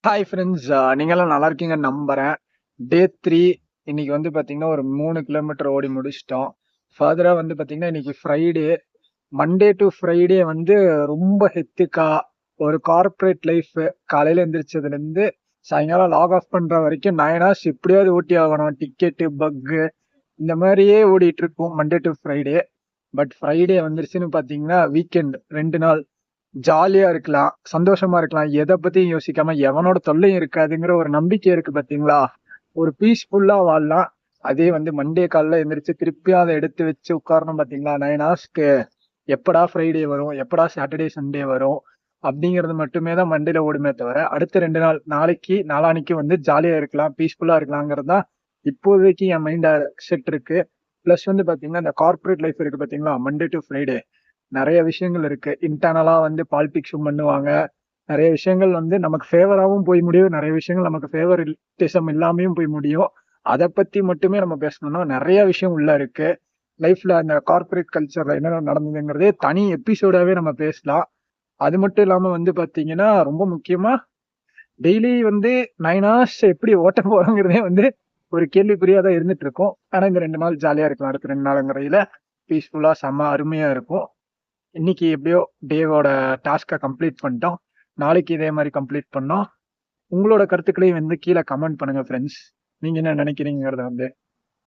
Hi friends, நீங்கெல்லாம் நல்லா இருக்கீங்கன்னு நம்புறேன். டே 3 இன்னைக்கு வந்து பாத்தீங்கன்னா ஒரு 3 கிலோமீட்டர் ஓடி முடிச்சிட்டோம். ஃபர்தரா வந்து பாத்தீங்கன்னா இன்னைக்கு ஃப்ரைடே. மண்டே டு ஃப்ரைடே வந்து ரொம்ப ஹெக்டிக்கா ஒரு கார்ப்பரேட் லைஃப். காலையில எந்திரிச்சதுல இருந்து சாயங்காலம் லாக் ஆஃப் பண்ற வரைக்கும் 9 ஹவர்ஸ் எப்படியாவது ஓட்டி ஆகணும். டிக்கெட்டு, பக்கு இந்த மாதிரியே ஓடிட்டு இருக்கும் Monday to Friday. But Friday வந்துருச்சுன்னு பாத்தீங்கன்னா வீக்கெண்ட் 2 நாள் ஜாலியா இருக்கலாம், சந்தோஷமா இருக்கலாம், எதை பத்தியும் யோசிக்காம எவனோட தொல்லையும் இருக்காதுங்கிற ஒரு நம்பிக்கை இருக்கு பாத்தீங்களா. ஒரு பீஸ்ஃபுல்லா வாழலாம். அதே வந்து மண்டே காலைல எந்திரிச்சு திருப்பியும் அதை எடுத்து வச்சு உட்காரணும் பாத்தீங்களா 9 ஹவர்ஸ்க்கு. எப்படா ஃப்ரைடே வரும், எப்படா சாட்டர்டே சண்டே வரும் அப்படிங்கிறது மட்டுமே தான் மண்டேல ஓடுமே தவிர, அடுத்த 2 நாள் நாளைக்கு நாளானிக்கு வந்து ஜாலியா இருக்கலாம், பீஸ்ஃபுல்லா இருக்கலாங்கிறது தான் இப்போதைக்கு என் மைண்ட் செட் இருக்கு. பிளஸ் வந்து பாத்தீங்கன்னா இந்த கார்ப்பரேட் லைஃப் இருக்கு பாத்தீங்களா, மண்டே டு ஃப்ரைடே நிறைய விஷயங்கள் இருக்கு. இன்டர்னலா வந்து பாலிடிக்ஸும் பண்ணுவாங்க. நிறைய விஷயங்கள் வந்து நமக்கு ஃபேவராவும் போய் முடியும், நிறைய விஷயங்கள் நமக்கு ஃபேவரிட்டிசம் இல்லாமையும் போய் முடியும். அதை பத்தி மட்டுமே நம்ம பேசணும்னா நிறைய விஷயம் உள்ள இருக்கு. லைஃப்ல அந்த கார்ப்பரேட் கல்ச்சர்ல என்ன நடந்ததுங்கிறதே தனி எபிசோடாவே நம்ம பேசலாம். அது மட்டும் இல்லாம வந்து பாத்தீங்கன்னா ரொம்ப முக்கியமா டெய்லி வந்து 9 ஹவர்ஸ் எப்படி ஓட்ட போறோங்கிறதே வந்து ஒரு கேள்விக்குறியா தான் இருந்துட்டு இருக்கும். ஆனா இந்த 2 நாள் ஜாலியா இருக்கலாம். அடுத்த 2 நாளுங்கிறதுல பீஸ்ஃபுல்லா செம்ம அருமையா இருக்கும். இன்னைக்கு எப்படியோ டேவோட டாஸ்கை கம்ப்ளீட் பண்ணிட்டோம். நாளைக்கு இதே மாதிரி கம்ப்ளீட் பண்ணோம். உங்களோட கருத்துக்களையும் வந்து கீழே கமெண்ட் பண்ணுங்க ஃப்ரெண்ட்ஸ். நீங்க என்ன நினைக்கிறீங்கிறத வந்து